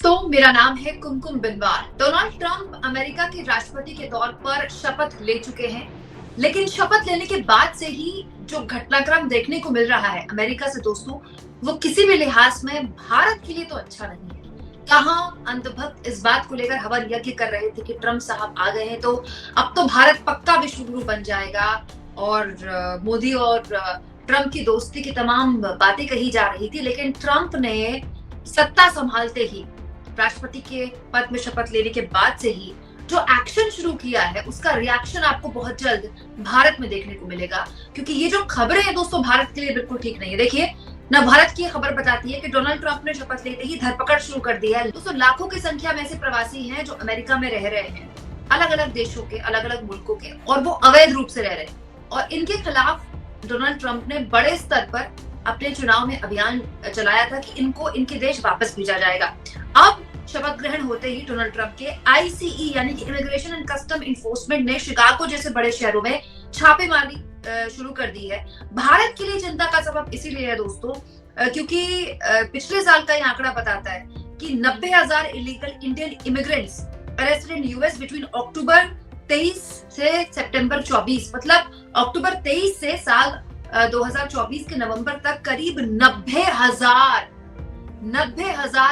दोस्तों, मेरा नाम है कुमकुम बिनवार। डोनाल्ड ट्रंप अमेरिका के राष्ट्रपति के तौर पर शपथ ले चुके हैं, लेकिन शपथ लेने के बाद से ही जो घटनाक्रम देखने को मिल रहा है अमेरिका से दोस्तों, वो किसी भी लिहाज में भारत के लिए तो अच्छा नहीं है। कहाँ अंधभक्त इस बात को लेकर हवन यज्ञ कर रहे थे कि ट्रंप साहब आ गए हैं तो अब तो भारत पक्का विश्व गुरु बन जाएगा, और मोदी और ट्रंप की दोस्ती की तमाम बातें कही जा रही थी। लेकिन ट्रंप ने सत्ता संभालते ही, राष्ट्रपति के पद में शपथ लेने के बाद से ही जो एक्शन शुरू किया है, उसका रिएक्शन आपको बहुत जल्द भारत में देखने को मिलेगा। क्योंकि ये जो खबरें हैं दोस्तों, भारत के लिए बिल्कुल ठीक नहीं है। देखिए ना, भारत की खबर बताती है कि डोनाल्ड ट्रंप ने शपथ लेते ही धरपकड़ शुरू कर दी है। दोस्तों, लाखों की संख्या में ऐसे प्रवासी हैं जो अमेरिका में रह रहे हैं, अलग अलग देशों के, अलग अलग मुल्कों के, और वो अवैध रूप से रह रहे हैं। और इनके खिलाफ डोनाल्ड ट्रंप ने बड़े स्तर पर अपने चुनाव में अभियान चलाया था कि इनको इनके देश वापस भेजा जाएगा। अब शपथ ग्रहण होते ही डोनाल्ड ट्रंप के आईसीई यानी कि इमिग्रेशन एंड कस्टम इन्फोर्समेंट ने शिकागो जैसे बड़े शहरों में छापेमारी शुरू कर दी है। भारत के लिए चिंता का सबब इसीलिए है दोस्तों, क्योंकि पिछले साल का ये आंकड़ा बताता है कि 90,000 illegal Indian immigrants arrested in US between अक्टूबर 23 से सितंबर 24, मतलब अक्टूबर 23 से साल 2024 के नवंबर तक करीब 90,000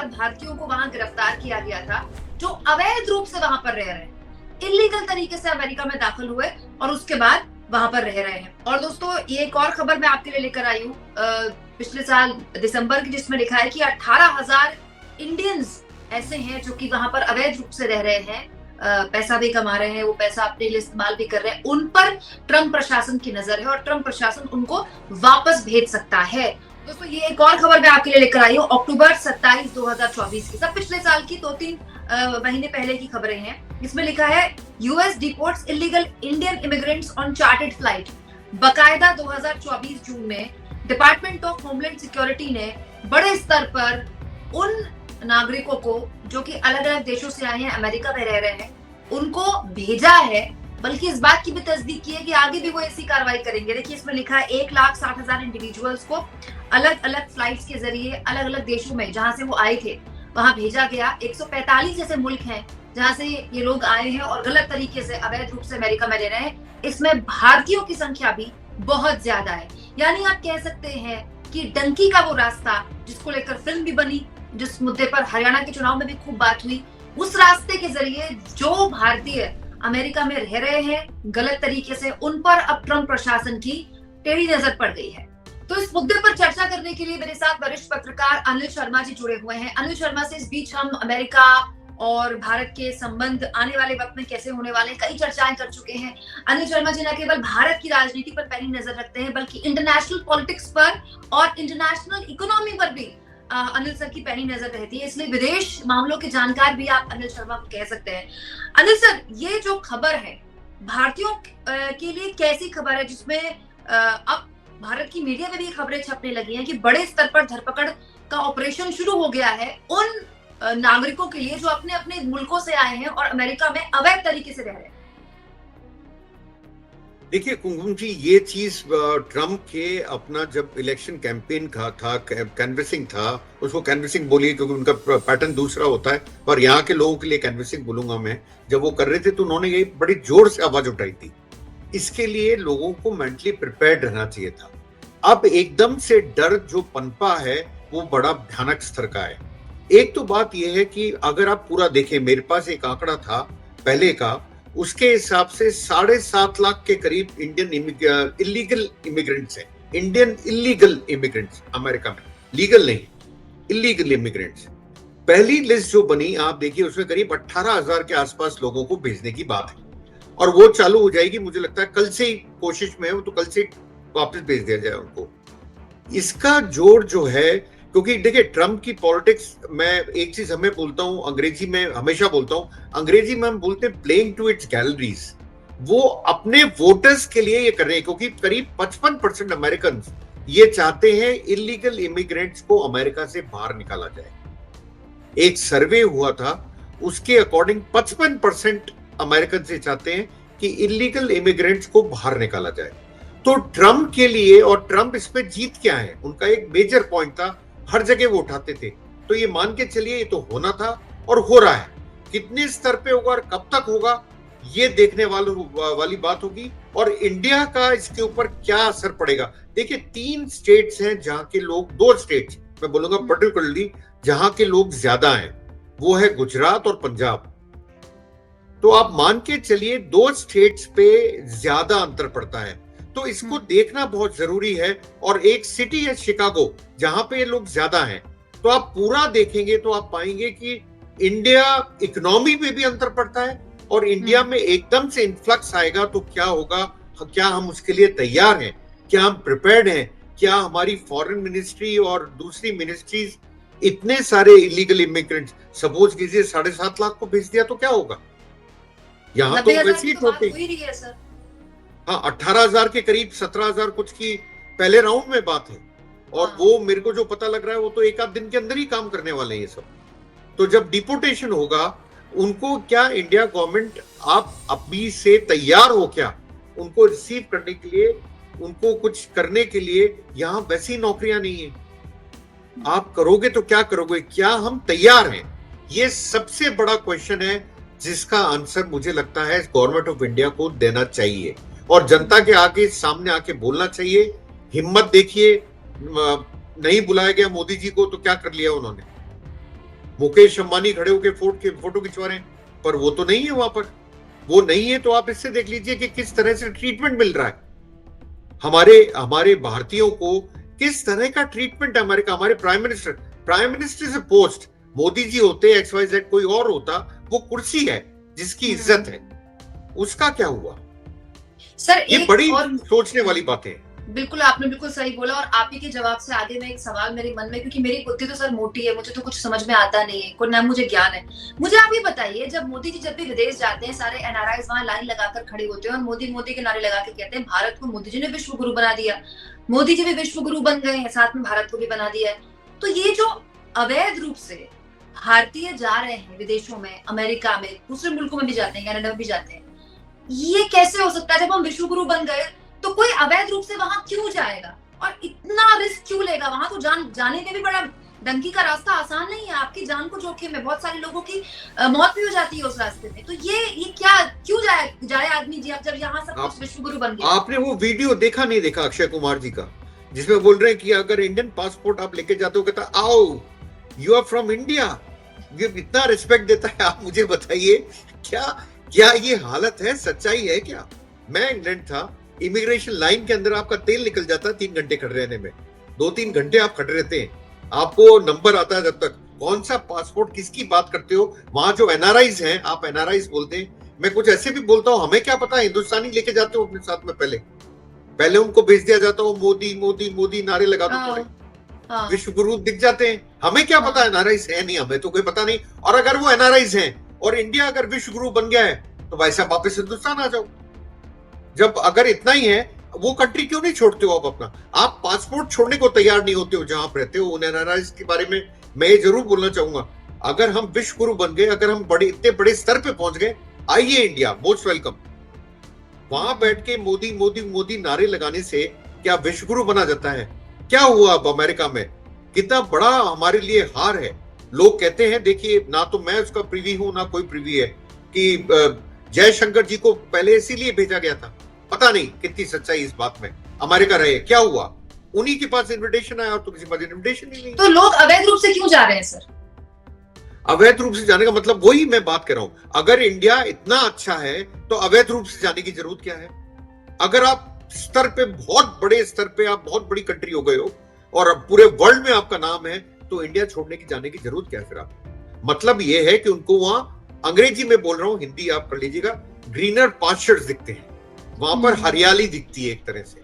भारतीयों को वहां गिरफ्तार किया गया था, जो अवैध रूप से वहां पर रह रहे हैं, इलीगल तरीके से अमेरिका में दाखिल हुए और उसके बाद वहां पर रह रहे हैं। और दोस्तों, ये एक और खबर मैं आपके लिए लेकर आई हूँ पिछले साल दिसंबर की, जिसमें लिखा है कि 18,000 इंडियंस ऐसे हैं जो कि वहां पर अवैध रूप से रह रहे हैं, पैसा भी कमा रहे हैं, वो पैसा अपने लिए इस्तेमाल भी कर रहे हैं। उन पर ट्रंप प्रशासन की नजर है और ट्रंप प्रशासन उनको वापस भेज सकता है। दोस्तों, ये एक और खबर मैं आपके लिए लेकर आई हूँ अक्टूबर 27, 2024 की, सब पिछले साल की 2-3 महीने पहले की खबरें हैं। इसमें लिखा है US deports illegal Indian immigrants on chartered flight. बकायदा 2024 जून में डिपार्टमेंट ऑफ होमलैंड सिक्योरिटी ने बड़े स्तर पर उन नागरिकों को जो कि अलग अलग देशों से आए हैं, अमेरिका में रह रहे हैं, उनको भेजा है। बल्कि इस बात की भी तस्दीक की है कि आगे भी वो ऐसी कार्रवाई करेंगे। देखिए, इसमें लिखा है 1,60,000 इंडिविजुअल्स को अलग अलग फ्लाइट्स के जरिए अलग अलग देशों में जहां से वो आए थे वहां भेजा गया। 145 ऐसे मुल्क हैं जहां से ये लोग आए हैं और गलत तरीके से अवैध रूप से अमेरिका में रह रहे हैं। इसमें भारतीयों की संख्या भी बहुत ज्यादा है। यानी आप कह सकते हैं कि डंकी का वो रास्ता जिसको लेकर फिल्म भी बनी, जिस मुद्दे पर हरियाणा के चुनाव में भी खूब बात हुई, उस रास्ते के जरिए जो भारतीय अमेरिका में रह रहे हैं गलत तरीके से, उन पर अब ट्रंप प्रशासन की टेढ़ी नजर पड़ गई है। तो इस मुद्दे पर चर्चा करने के लिए मेरे साथ वरिष्ठ पत्रकार अनिल शर्मा जी जुड़े हुए हैं। अनिल शर्मा से इस बीच हम अमेरिका और भारत के संबंध आने वाले वक्त में कैसे होने वाले हैं, कई चर्चाएं कर चुके हैं। अनिल शर्मा जी न केवल भारत की राजनीति पर पैनी नजर रखते हैं, बल्कि इंटरनेशनल पॉलिटिक्स पर और इंटरनेशनल इकोनॉमी पर भी अनिल सर की पैनी नजर रहती है, इसलिए विदेश मामलों के जानकार भी आप अनिल शर्मा को कह सकते हैं। अनिल सर, ये जो खबर है भारतीयों के लिए कैसी खबर है, जिसमें अब भारत की मीडिया में भी खबरें छपने लगी हैं कि बड़े स्तर पर धरपकड़ का ऑपरेशन शुरू हो गया है उन नागरिकों के लिए जो अपने अपने मुल्कों से आए हैं और अमेरिका में अवैध तरीके से रह रहे हैं? देखिए कुमकुम जी, ये चीज ट्रम्प के अपना जब इलेक्शन कैंपेन का था, कैनवसिंग था, उसको कैनवसिंग बोलिए क्योंकि उनका पैटर्न दूसरा होता है, और यहाँ के लोगों के लिए कैनवसिंग बोलूंगा मैं। जब वो कर रहे थे तो उन्होंने ये बड़ी जोर से आवाज उठाई थी। इसके लिए लोगों को मेंटली प्रिपेयर्ड रहना चाहिए था। अब एकदम से डर जो पनपा है वो बड़ा भयानक स्तर का है। एक तो बात यह है कि अगर आप पूरा देखें, मेरे पास एक आंकड़ा था पहले का, उसके हिसाब से 7.5 लाख के करीब इंडियन इलीगल इमिग्रेंट्स हैं। इंडियन इलीगल इमिग्रेंट्स अमेरिका में, लीगल नहीं, इलीगल इमिग्रेंट्स। पहली लिस्ट जो बनी आप देखिए, उसमें करीब 18,000 के आसपास लोगों को भेजने की बात है, और वो चालू हो जाएगी। मुझे लगता है कल से ही कोशिश में है, तो कल से वापस भेज दिया जाए उनको। इसका जोर जो है, क्योंकि देखिए ट्रम्प की पॉलिटिक्स, मैं एक चीज हमें बोलता हूं, अंग्रेजी में हमेशा बोलता हूं, अंग्रेजी में हम बोलते हैं प्लेइंग टू इट्स गैलरीज। वो अपने वोटर्स के लिए ये कर रहे हैं, क्योंकि करीब 55% अमेरिकन ये चाहते हैं इलीगल इमिग्रेंट्स को अमेरिका से बाहर निकाला जाए। एक सर्वे हुआ था, उसके अकॉर्डिंग 55% अमेरिकन से चाहते हैं कि इलीगल इमिग्रेंट्स को बाहर निकाला जाए। तो ट्रम्प के लिए, और ट्रम्प इस पे जीत क्या है, उनका एक मेजर पॉइंट था, हर जगह वो उठाते थे तो ये मान के चलिए ये तो होना था और हो रहा है। कितने स्तर पे होगा और कब तक होगा ये देखने वाली बात होगी, और इंडिया का इसके ऊपर क्या असर पड़ेगा। देखिए 3 स्टेट्स हैं जहां के लोग, 2 स्टेट्स मैं बोलूंगा पर्टिकुलरली जहां के लोग ज्यादा हैं, वो है गुजरात और पंजाब। तो आप मान के चलिए 2 स्टेट्स पे ज्यादा अंतर पड़ता है, तो इसको देखना बहुत जरूरी है। और एक सिटी है शिकागो जहां पे लोग ज्यादा हैं, तो आप पूरा देखेंगे तो आप पाएंगे कि इंडिया इकोनॉमी में भी अंतर पड़ता है, और इंडिया में एकदम से इन्फ्लक्स आएगा तो क्या होगा, क्या हम उसके लिए तैयार हैं, क्या हम प्रिपेयर्ड हैं, क्या हमारी फॉरेन मिनिस्ट्री और दूसरी मिनिस्ट्रीज इतने सारे इलीगल इमिग्रेंट्स, सपोज कीजिए 7.5 लाख को भेज दिया तो क्या होगा। यहाँ तो वैसे ही छोटे, हाँ 18,000 के करीब, 17,000 कुछ की पहले राउंड में बात है, और वो मेरे को जो पता लग रहा है वो तो 1 आध दिन के अंदर ही काम करने वाले हैं ये सब। तो जब डिपोर्टेशन होगा, उनको क्या इंडिया गवर्नमेंट आप अभी से तैयार हो क्या उनको रिसीव करने के लिए, उनको कुछ करने के लिए। यहाँ वैसी नौकरियां नहीं है, आप करोगे तो क्या करोगे, क्या हम तैयार हैं, ये सबसे बड़ा क्वेश्चन है जिसका आंसर मुझे लगता है गवर्नमेंट ऑफ इंडिया को देना चाहिए, और जनता के आगे सामने आके बोलना चाहिए। हिम्मत देखिए, नहीं बुलाया गया मोदी जी को तो क्या कर लिया उन्होंने, मुकेश अंबानी खड़े होकर फोटो खिंचवा रहे हैं, पर वो तो नहीं है वहां पर, वो नहीं है। तो आप इससे देख लीजिए कि किस तरह से ट्रीटमेंट मिल रहा है हमारे भारतीयों को, किस तरह का ट्रीटमेंट है हमारे प्राइम मिनिस्टर से पोस्ट मोदी जी होते, XYZ कोई और होता, वो कुर्सी है जिसकी इज्जत है, उसका क्या हुआ सर। ये बड़ी सोचने वाली बातें हैं। बिल्कुल, आपने बिल्कुल सही बोला, और आप ही के जवाब से आगे में एक सवाल मेरे मन में, क्योंकि मेरी बुद्धि तो सर मोटी है, मुझे तो कुछ समझ में आता नहीं है, कोई ना मुझे ज्ञान है। मुझे आप ये बताइए, जब मोदी जी जब भी विदेश जाते हैं, सारे NRIs वहां लाइन लगाकर खड़े होते हैं और मोदी मोदी के नारे लगा के कहते हैं भारत को मोदी जी ने विश्व गुरु बना दिया, मोदी जी भी विश्व गुरु बन गए हैं, साथ में भारत को भी बना दिया है। तो ये जो अवैध रूप से भारतीय जा रहे हैं विदेशों में, अमेरिका में, दूसरे मुल्कों में भी जाते हैं, कनाडा में भी जाते हैं, ये कैसे हो सकता है? जब हम विश्व गुरु बन गए तो कोई अवैध रूप से वहां क्यों जाएगा और इतना रिस्क क्यों लेगा? वहां तो जाने में भी बड़ा डंकी का रास्ता आसान नहीं है, आपकी जान को जोखिम है, बहुत सारे लोगों की मौत भी हो जाती है उस रास्ते में। तो ये क्या क्यों जाए आदमी जी, जब यहाँ सब कुछ विश्व गुरु बन गया। आपने वो वीडियो देखा नहीं देखा अक्षय कुमार जी का, जिसमें बोल रहे हैं कि अगर इंडियन पासपोर्ट आप लेके जाते हो, कहता आओ यू आर फ्रॉम इंडिया, ये इतना रिस्पेक्ट देता है। आप मुझे बताइए क्या ये हालत है, सच्चाई है क्या? मैं इंग्लैंड था, इमिग्रेशन लाइन के अंदर आपका तेल निकल जाता है 3 घंटे खड़े रहने में, 2-3 घंटे आप खड़े रहते हैं, आपको नंबर आता है जब तक। कौन सा पासपोर्ट, किसकी बात करते हो? वहां जो NRIs हैं, आप NRIs बोलते हैं, मैं कुछ ऐसे भी बोलता हूँ, हमें क्या पता, हिंदुस्तानी लेके जाते हो अपने साथ में, पहले उनको भेज दिया जाता हो, मोदी मोदी मोदी नारे लगा दो, विश्व गुरु दिख जाते हैं, हमें क्या पता NRIs है नहीं, हमें तो कोई पता नहीं। और अगर वो NRIs हैं और इंडिया अगर विश्व गुरु बन गया है तो भाई साहब वापस हिंदुस्तान आ जाओ। जब अगर इतना ही है, वो कंट्री क्यों नहीं छोड़ते हो आप अपना? आप पासपोर्ट छोड़ने को तैयार नहीं होते हो जहां आप रहते हो। उन NRIs के बारे में मैं ये जरूर बोलना चाहूंगा, अगर हम विश्व गुरु बन गए, अगर हम इतने बड़े स्तर पे पहुंच गए, आइए इंडिया, मोस्ट वेलकम। वहां बैठ के मोदी मोदी मोदी नारे लगाने से क्या विश्व गुरु बना जाता है? क्या हुआ अब अमेरिका में? कितना बड़ा हमारे लिए हार है। लोग कहते हैं, देखिए ना तो मैं उसका प्रिवी हूं ना कोई प्रिवी है, कि जयशंकर जी को पहले इसीलिए भेजा गया था, पता नहीं कितनी सच्चाई इस बात में। अमेरिका रहे, क्या हुआ? उन्हीं के पास इन्विटेशन आया और तो किसी पास इन्विटेशन ही नहीं। तो लोग अवैध रूप से क्यों जा रहे हैं सर? अवैध रूप से जाने का मतलब वही मैं बात कर रहा हूं, अगर इंडिया इतना अच्छा है तो अवैध रूप से जाने की जरूरत क्या है? अगर आप स्तर पे, बहुत बड़े स्तर पे, आप बहुत बड़ी कंट्री हो गए हो और अब पूरे वर्ल्ड में आपका नाम है, तो इंडिया छोड़ने की जाने की जरूरत क्या है फिर? आप मतलब ये है कि उनको वहां, अंग्रेजी में बोल रहा हूं, हिंदी आप कर लीजिएगा, ग्रीनर पास्चर्स दिखते हैं, वहां पर हरियाली दिखती है एक तरह से,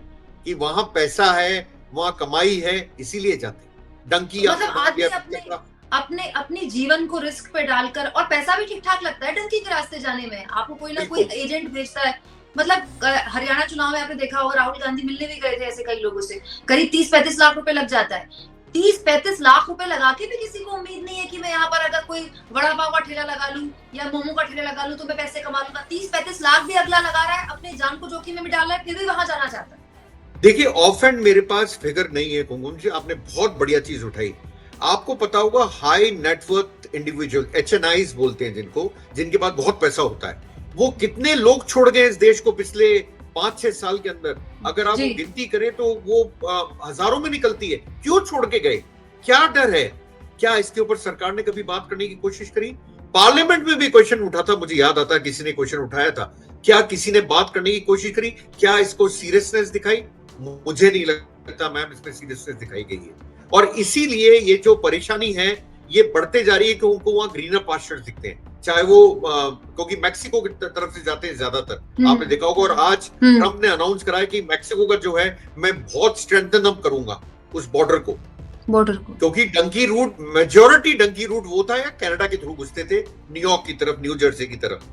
कि वहां पैसा है, वहां कमाई है, इसीलिए जाते हैं। डंकी मतलब आदमी अपने जीवन को रिस्क पे डालकर, और पैसा भी ठीक ठाक लगता है डंकी के रास्ते जाने में, आपको कोई ना कोई एजेंट भेजता है। मतलब हरियाणा चुनाव में आपने देखा होगा, राहुल गांधी मिलने भी गए थे ऐसे कई लोगों से, करीब 30-35 लाख रुपए लग जाता है। 30-35 लाख रुपए लगा के भी किसी को उम्मीद नहीं है कि मैं यहाँ पर अगर कोई वड़ा पाव का ठेला लगा लूं या मोमो का ठेला लगा लूं तो मैं पैसे कमा लूंगा। 30-35 लाख भी अगला लगा रहा है, अपने जान को जोखिम में भी डाल रहा है, फिर भी वहां जाना चाहता है। देखिए ऑफ एंड मेरे पास फिगर नहीं है कुमकुम जी, आपने बहुत बढ़िया चीज उठाई। आपको पता होगा हाई नेटवर्थ इंडिविजुअल, HNIs बोलते हैं जिनको, जिनके पास बहुत पैसा होता है, वो कितने लोग छोड़ गए इस देश को पिछले 5-6 साल के अंदर। अगर आप गिनती करें तो वो हजारों में निकलती है। क्यों छोड़ के गए? क्या डर है? क्या इसके ऊपर सरकार ने कभी बात करने की कोशिश करी? पार्लियामेंट में भी क्वेश्चन उठा था, मुझे याद आता है किसी ने क्वेश्चन उठाया था। क्या किसी ने बात करने की कोशिश करी? क्या इसको सीरियसनेस दिखाई? मुझे नहीं लगता मैम इसमें सीरियसनेस दिखाई गई है। और इसीलिए ये जो परेशानी है ये बढ़ते जा रही है कि उनको वहां ग्रीनर पास्चर्स दिखते हैं, चाहे वो क्योंकि मैक्सिको की तरफ से जाते हैं ज्यादातर, आपने देखा होगा। और आज ट्रम्प ने अनाउंस कराया कि मैक्सिको का जो है मैं बहुत स्ट्रेंथन अप करूंगा उस बॉर्डर को, क्योंकि donkey route, majority donkey route वो था या कनाडा के थ्रू घुसते थे न्यूयॉर्क की तरफ, न्यू जर्सी की तरफ।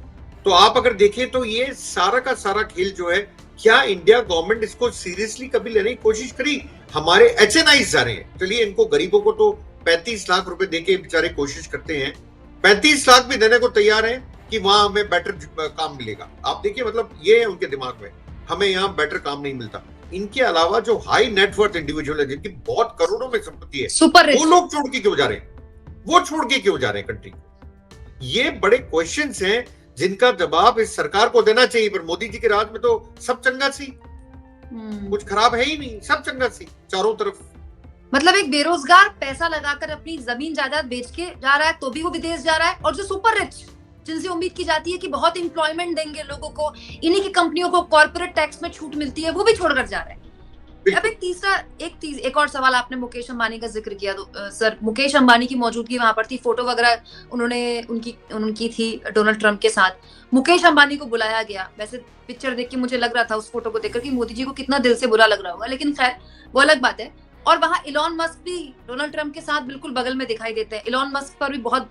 तो आप अगर देखें तो ये सारा का सारा खेल जो है, क्या इंडिया गवर्नमेंट इसको सीरियसली कभी लेने की कोशिश करी? हमारे HNIs जा रहे हैं, चलिए इनको गरीबों को तो 35 लाख रुपए देके बेचारे कोशिश करते हैं, 35 लाख भी देने को तैयार है कि वहां हमें बेटर काम मिलेगा। आप देखिए, मतलब ये है उनके दिमाग में, हमें यहाँ बेटर काम नहीं मिलता। इनके अलावा जो हाई नेटवर्थ इंडिविजुअल है, जिनकी बहुत करोड़ों में संपत्ति है, वो लोग छोड़ के क्यों जा रहे हैं? वो छोड़ के क्यों जा रहे हैं कंट्री? ये बड़े क्वेश्चंस हैं जिनका जवाब इस सरकार को देना चाहिए। पर मोदी जी के राज में तो सब चंगा सी, कुछ खराब है ही नहीं, सब चंगा सी चारों तरफ। मतलब एक बेरोजगार पैसा लगाकर अपनी जमीन जायदाद बेच के जा रहा है तो भी वो विदेश जा रहा है, और जो सुपर रिच जिनसे उम्मीद की जाती है कि बहुत एम्प्लॉयमेंट देंगे लोगों को, इन्हीं की कंपनियों को कॉर्पोरेट टैक्स में छूट मिलती है, वो भी छोड़कर जा रहे हैं। अब एक और सवाल, आपने मुकेश अंबानी का जिक्र किया तो सर, मुकेश अंबानी की मौजूदगी वहां पर थी, फोटो वगैरह उनकी थी डोनाल्ड ट्रंप के साथ। मुकेश अंबानी को बुलाया गया। वैसे पिक्चर देख के मुझे लग रहा था उस फोटो को देखकर कि मोदी जी को कितना दिल से बुरा लग रहा होगा, लेकिन खैर वो अलग बात है। और वहां इलॉन मस्क भी डोनाल्ड ट्रंप के साथ बिल्कुल बगल में दिखाई देते हैं। इलॉन मस्क पर भी बहुत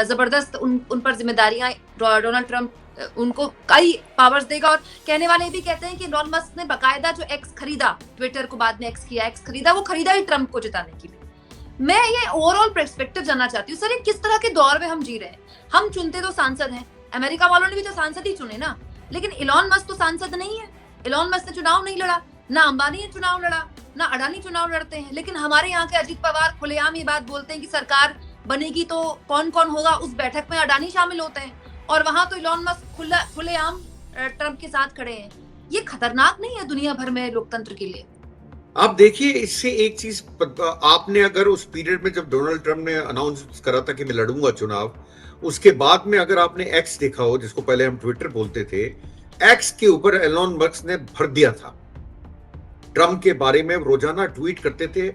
जबरदस्त उन पर जिम्मेदारियां, डोनाल्ड ट्रंप उनको कई पावर्स देगा। और कहने वाले भी कहते हैं कि इलॉन मस्क ने बकायदा जो एक्स खरीदा, ट्विटर को बाद में एक्स किया, एक्स खरीदा, वो खरीदा ही ट्रंप को जिताने के लिए। मैं ये ओवरऑल पर्सपेक्टिव जानना चाहती हूँ सर, ये किस तरह के दौर में हम जी रहे हैं? हम चुनते तो सांसद हैं, अमेरिका वालों ने भी तो सांसद ही चुने ना, लेकिन इलॉन मस्क तो सांसद नहीं है। इलॉन मस्क ने चुनाव नहीं लड़ा, ना अंबानी ने चुनाव लड़ा, ना अडानी चुनाव लड़ते हैं। लेकिन हमारे यहाँ के अजीत पवार खुलेआम ये बात बोलते हैं कि सरकार बनेगी तो कौन कौन होगा, उस बैठक में अडानी शामिल होते हैं, और वहां तो इलॉन मस्क खुलेआम ट्रंप के साथ खड़े हैं। ये खतरनाक नहीं है दुनिया भर में लोकतंत्र के लिए? आप देखिए, इससे एक चीज आपने अगर उस पीरियड में जब डोनाल्ड ट्रंप ने अनाउंस करा था कि मैं लड़ूंगा चुनाव, उसके बाद में अगर आपने एक्स देखा हो, जिसको पहले हम ट्विटर बोलते थे, एक्स के ऊपर एलोन मस्क ने भर दिया था ट्रंप के बारे में। रोजाना ट्वीट करते थे,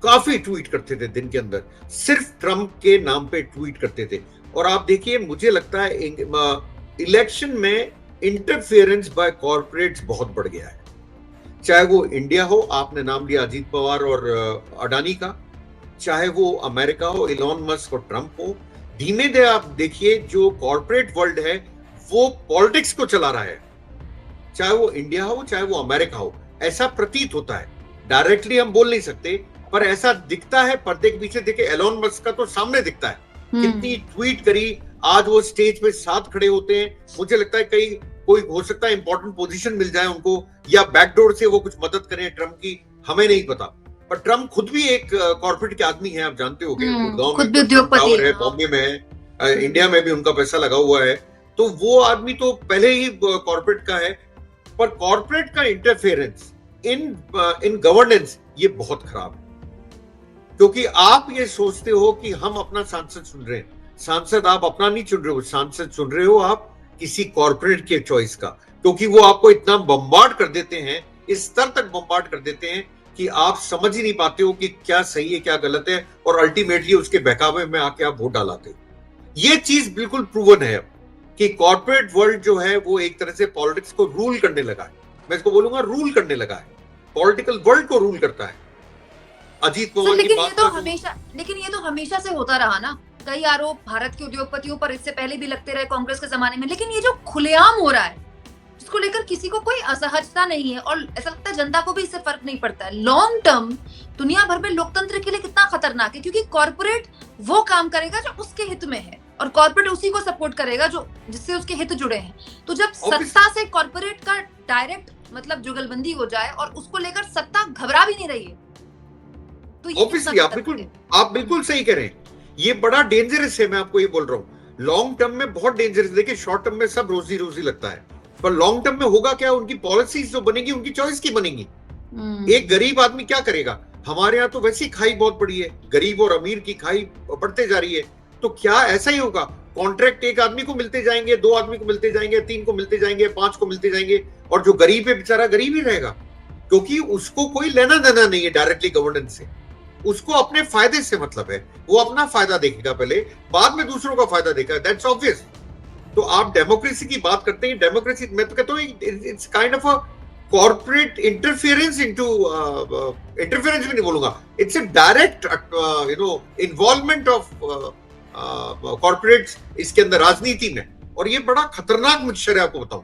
काफी ट्वीट करते थे दिन के अंदर, सिर्फ ट्रंप के नाम पे ट्वीट करते थे। और आप देखिए, मुझे लगता है इलेक्शन में इंटरफेरेंस बाय कॉर्पोरेट्स बहुत बढ़ गया है। चाहे वो इंडिया हो, आपने नाम लिया अजीत पवार और अडानी का, चाहे वो अमेरिका हो, इलॉन मस्क और ट्रंप हो, धीमे धीमे आप देखिए जो कॉर्पोरेट वर्ल्ड है वो पॉलिटिक्स को चला रहा है। चाहे वो इंडिया हो, चाहे वो अमेरिका हो, ऐसा प्रतीत होता है। डायरेक्टली हम बोल नहीं सकते, पर ऐसा दिखता है पर्दे के पीछे। देखिए, एलोन मस्क का तो सामने दिखता है, कितनी ट्वीट करी, आज वो स्टेज पे साथ खड़े होते हैं। मुझे लगता है कहीं कोई हो सकता है इंपॉर्टेंट पोजीशन मिल जाए उनको, या बैकडोर से वो कुछ मदद करें ट्रंप की, हमें नहीं पता। पर ट्रंप खुद भी एक कॉर्पोरेट के आदमी है, आप जानते हो, गुड़गांव में टावर है, बॉम्बे में है, इंडिया में भी उनका पैसा लगा हुआ है। तो वो आदमी तो पहले ही कॉर्पोरेट का है। पर कॉर्पोरेट का इंटरफेरेंस इन गवर्नेंस ये बहुत खराब है, क्योंकि आप ये सोचते हो कि हम अपना सांसद चुन रहे हैं। सांसद आप अपना नहीं चुन रहे हो, सांसद चुन रहे हो आप किसी कॉर्पोरेट के चॉइस का, क्योंकि वो आपको इतना बम्बार्ड कर देते हैं, इस स्तर तक बम्बार्ड कर देते हैं कि आप समझ ही नहीं पाते हो कि क्या सही है क्या गलत है, और अल्टीमेटली उसके बहकावे में आके आप वोट डालाते। ये चीज बिल्कुल प्रूवन है कि कॉर्पोरेट वर्ल्ड जो है वो एक तरह से पॉलिटिक्स को रूल करने लगा है। मैं इसको बोलूंगा रूल करने लगा है, पॉलिटिकल वर्ल्ड को रूल करता है। अजीत पवार की बात लेकिन ये तो हमेशा से होता रहा ना। कई आरोप भारत के उद्योगपतियों पर इससे पहले भी लगते रहे कांग्रेस के जमाने में, लेकिन ये जो खुलेआम हो रहा है, इसको लेकर किसी को कोई असहजता नहीं है, और ऐसा लगता है जनता को भी इससे फर्क नहीं पड़ता है। लॉन्ग टर्म दुनिया भर में लोकतंत्र के लिए कितना खतरनाक है, क्योंकि कॉर्पोरेट वो काम करेगा जो उसके हित में है, और कॉर्पोरेट उसी को सपोर्ट करेगा जो जिससे उसके हित जुड़े हैं। तो जब सत्ता से कॉर्पोरेट का डायरेक्ट मतलब जुगलबंदी हो जाए और उसको लेकर सत्ता घबरा भी नहीं रही है, तो ये ऑब्वियसली आप बिल्कुल सही कह रहे हैं, ये बड़ा डेंजरस है, मैं आपको ये बोल रहा हूँ। लॉन्ग टर्म में बहुत डेंजरस। देखिए शॉर्ट टर्म में सब रोजी रोजी लगता है, पर लॉन्ग टर्म में होगा क्या, उनकी पॉलिसीज जो बनेगी उनकी चॉइस की बनेगी। एक गरीब आदमी क्या करेगा? हमारे यहाँ तो वैसे ही खाई बहुत बड़ी है, गरीब और अमीर की खाई बढ़ते जा रही है, तो क्या ऐसा ही होगा? कॉन्ट्रैक्ट एक आदमी को मिलते जाएंगे, 2 आदमी को मिलते जाएंगे, 3 को मिलते जाएंगे, 5 को मिलते जाएंगे, और जो गरीब है बेचारा गरीब ही रहेगा, क्योंकि उसको कोई लेना देना नहीं है डायरेक्टली गवर्नेंस से। उसको अपने फायदे से मतलब है, वो अपना फायदा देखेगा पहले, बाद में दूसरों का फायदा देखेगा। That's obvious. तो आप डेमोक्रेसी की बात करते हैं, डेमोक्रेसी मैं तो कहता हूँ it's kind of a corporate interference into interference भी नहीं बोलूंगा, it's a direct involvement of corporates इसके अंदर, राजनीति में। और ये बड़ा खतरनाक मिक्सचर है, आपको बताऊं,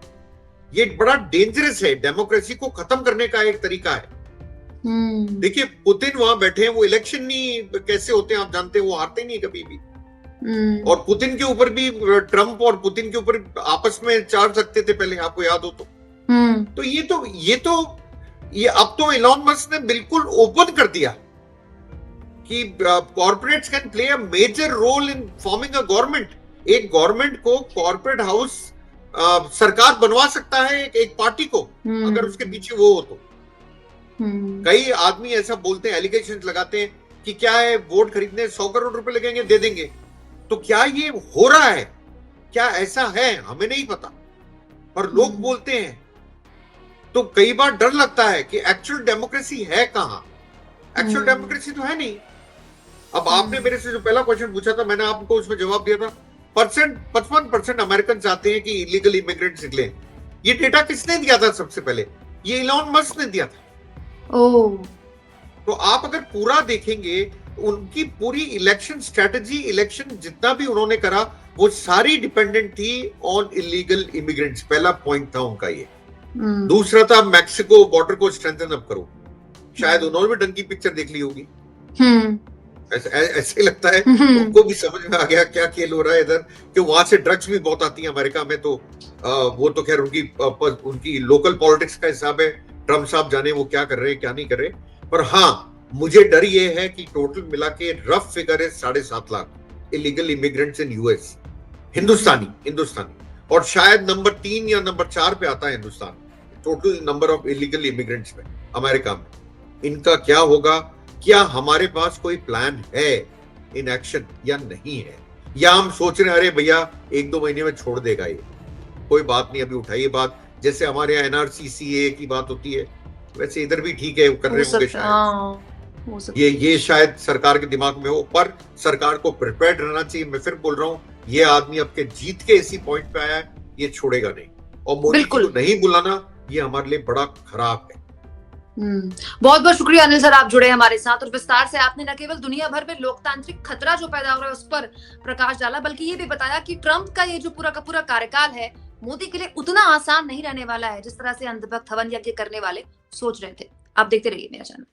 ये बड़ा डेंजरस है। डेमोक्रेसी को खत्म करने का एक तरीका है। देखिए पुतिन वहां बैठे हैं, वो इलेक्शन नहीं कैसे होते हैं आप जानते हैं, वो हारते नहीं कभी भी। और पुतिन के ऊपर भी, ट्रम्प और पुतिन के ऊपर आपस में चार्ज रखते थे पहले, आपको याद हो तो ये अब तो इलॉन मस्क ने बिल्कुल ओपन कर दिया कि corporates can play a major role in forming a government. एक गवर्नमेंट को कॉर्पोरेट हाउस सरकार बनवा सकता है एक पार्टी को, अगर उसके पीछे वो हो तो। कई आदमी ऐसा बोलते हैं, एलिगेशन लगाते हैं कि क्या है, वोट खरीदने 100 करोड़ रुपए लगेंगे, दे देंगे। तो क्या ये हो रहा है? क्या ऐसा है? हमें नहीं पता, पर लोग बोलते हैं। तो कई बार डर लगता है कि एक्चुअल डेमोक्रेसी है कहां? एक्चुअल डेमोक्रेसी तो है नहीं। अब आपने मेरे से जो पहला क्वेश्चन पूछा था, मैंने आपको उसमें जवाब दिया था, 55% अमेरिकन चाहते हैं कि इलीगल इमिग्रेंट्स निकले। ये डेटा किसने दिया था सबसे पहले? ये इलॉन मस्क ने दिया था। तो आप अगर पूरा देखेंगे, उनकी पूरी इलेक्शन स्ट्रेटजी, इलेक्शन जितना भी उन्होंने करा, वो सारी डिपेंडेंट थी ऑन इलीगल इमिग्रेंट्स। पहला पॉइंट था उनका ये। दूसरा था मैक्सिको बॉर्डर को स्ट्रेंथन अप करो। शायद उन्होंने भी ढंग की पिक्चर देख ली होगी। ऐसे लगता है उनको भी समझ में आ गया क्या खेल हो रहा है इधर, कि वहां से ड्रग्स भी बहुत आती है अमेरिका में। तो वो तो खैर उनकी लोकल पॉलिटिक्स का हिसाब है, ट्रम्प साहब जाने वो क्या कर रहे हैं क्या नहीं कर रहे। पर हाँ, मुझे डर ये है कि टोटल मिला के रफ फिगर है 7.5 lakh illegal immigrants in US, Hindustani. और शायद नंबर 3 या नंबर 4 पे आता है Hindustan, total number of illegal immigrants में अमेरिका में। इनका क्या होगा? क्या हमारे पास कोई प्लान है इन एक्शन या नहीं है? या हम सोच रहे हैं अरे भैया 1-2 महीने में छोड़ देगा ये, कोई बात नहीं, अभी उठाइए बात। जैसे हमारे यहाँ NRC की बात होती है, वैसे इधर भी ठीक है, कर रहे होंगे शायद। ये शायद सरकार के दिमाग में हो, पर सरकार को प्रिपेयर्ड रहना चाहिए। मैं फिर बोल रहा हूँ, ये आदमी अब के जीत के इसी पॉइंट पे आया है, ये छोड़ेगा नहीं। और मोदी को नहीं बुलाना, ये हमारे लिए बड़ा खराब है। बहुत बहुत शुक्रिया अनिल सर, आप जुड़े हमारे साथ और विस्तार से आपने न केवल दुनिया भर में लोकतांत्रिक खतरा जो पैदा हो रहा है उस पर प्रकाश डाला, बल्कि ये भी बताया कि ट्रंप का ये जो पूरा का पूरा कार्यकाल है मोदी के लिए उतना आसान नहीं रहने वाला है जिस तरह से अंधभक्त हवन यज्ञ करने वाले सोच रहे थे। आप देखते रहिए मेरा चैनल।